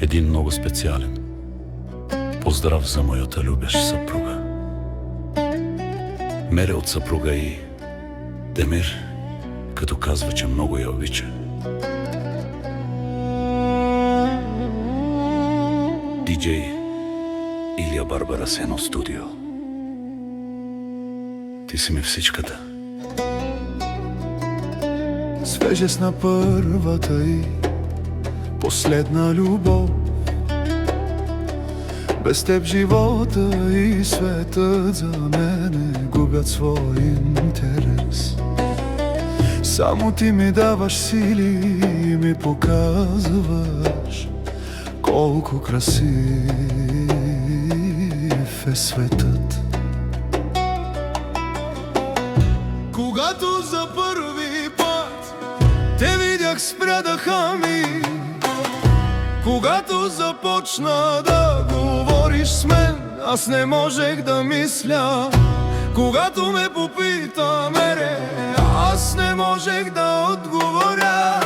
един много специален поздрав за моята любеща съпруга. Мере от съпруга и Демир, като казва, че много я обича. Диджей Илия Барбара Сено студио. Ти си ми всичката. Свежест на първата и последна любов. Без теб живота и светът за мене губят свой интерес. Само ти ми даваш сили и ми показваш колко красив е светът. Когато за първи път те видях, спря дъха ми. Когато започна да говориш с мен, аз не можех да мисля. Когато ме попита мере, аз не можех да отговоря.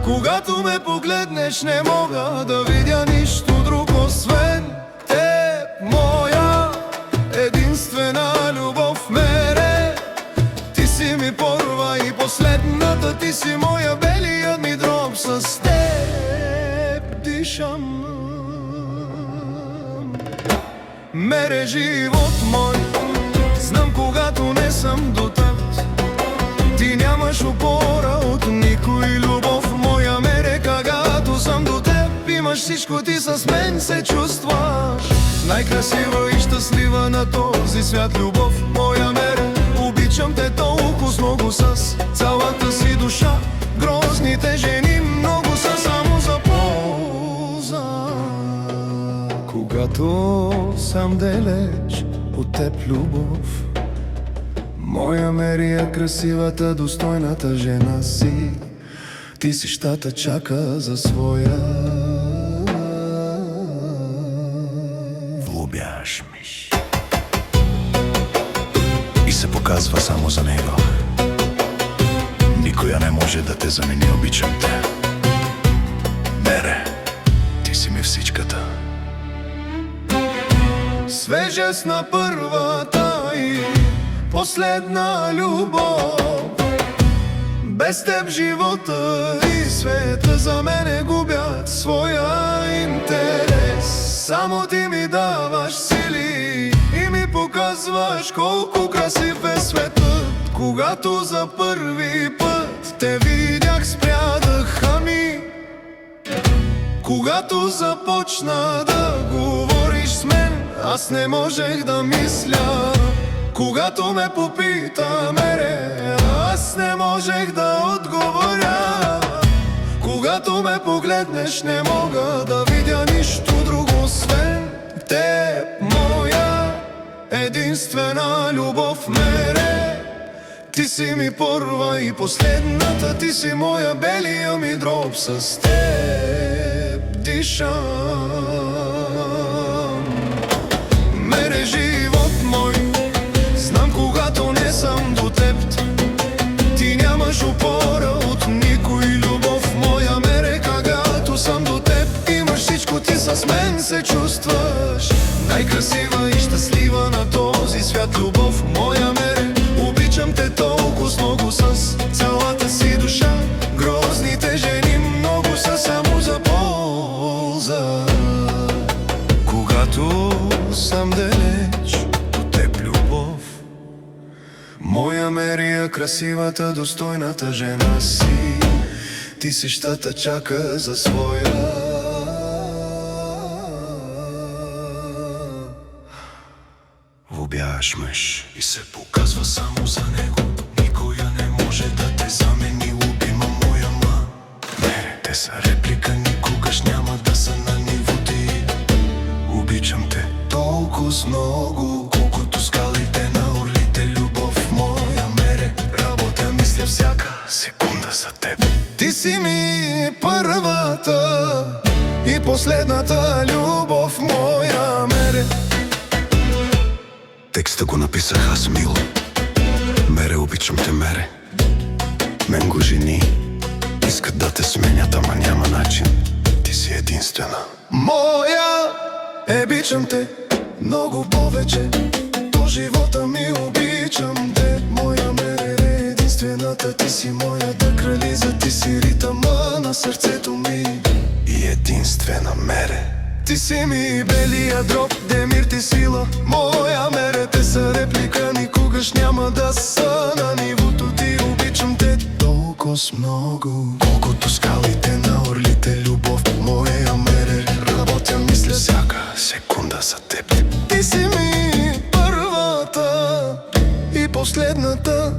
Когато ме погледнеш, не мога да видя нищо друго освен теб, моя единствена любов мере. Ти си ми първа и последната, ти си моя белият ми дроб. С теб дишам. Мере, живот мой, знам когато не съм до теб, ти нямаш опора от никой. Любов моя мере, когато съм до теб, имаш всичко, ти с мен се чувстваш най-красива и щастлива на този свят. Любов моя мере, обичам те толкова много с цялата си душа. Грозните жени много са само за полза. Когато съм далеч от теб, любов моя Мерия, красивата, достойната жена си, ти си щата чака за своя. Влюбяваш ми и се показва само за него. Никоя не може да те замени, обичам те. Мере, ти си ми всичката. Свежест на първата и последна любов. Без теб живота и света за мене губят своя интерес. Само ти ми даваш сили и ми показваш колко красив е светът. Когато за първи път те видях, спря дъха ми. Когато започна да говориш с мен, аз не можех да мисля. Когато ме попита мере, аз не можех да отговоря. Когато ме погледнеш, не мога да видя нищо друго освен теб, моя единствена любов мере. Ти си ми първа и последната, ти си моя белия ми дроб. С теб дишам. Мере, живот мой, знам когато не съм до теб, ти нямаш опора от никой. Любов моя мере, когато съм до теб, имаш всичко, ти с мен се чувстваш най-красива и щастлива на този свят. Любов моя мере, обичам те толкова много с цялата си душа. Грозните жени много са само за полза. Когато съм далеч от теб, любов моя Мерия, красивата, достойната жена си, ти си щата чака за своя. Влюбяваш мъж и се показва само за него. Никоя не може да те замени, любима моя ма. Мере, те са реплика, никогаш няма да са на ниво ти. Обичам те толкова много, колкото скалите на орлите. Любов моя мере, работя, мисля всяка секунда за теб. Ти си ми първата и последната любов моя мере. Текста го написах аз, мил. Мере, обичам те, мере. Мен го жени искат да те сменят, ама няма начин. ти си единствена. Моя, обичам те много повече. До живота ми обичам те. Моя Мере, единствената ти си моята крализа. Ти си ритъма на сърцето ми И единствена Мере. Ти си ми белия дроб, Демир ти сила. Моя Мере, те са реплика, никогаш няма да са на нивото ти. Обичам те толкова с много, Колкото скалите на орлите любов. Моя Мере, работя, мисля всяка секунда за теб. ти си ми първата и последната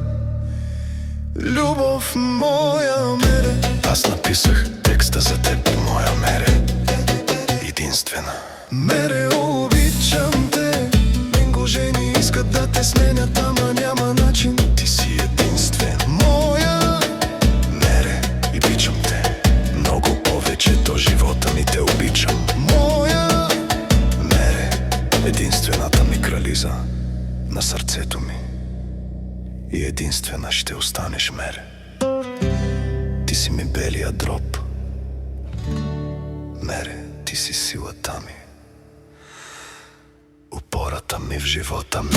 любов, моя Мере. Аз написах текста за теб, моя Мере, единствена. Мере, обичам те. Минго жени искат да те сменят, ама няма начин. Ти си единствен, Моя, Мере, и обичам те много повече. До живота ми те обичам, моя, Мере, единствената ми крализа на сърцето ми. И единствена ще останеш, Мере. Ти си ми белия дроб, Мере, ти си силата ми, опората ми в живота ми.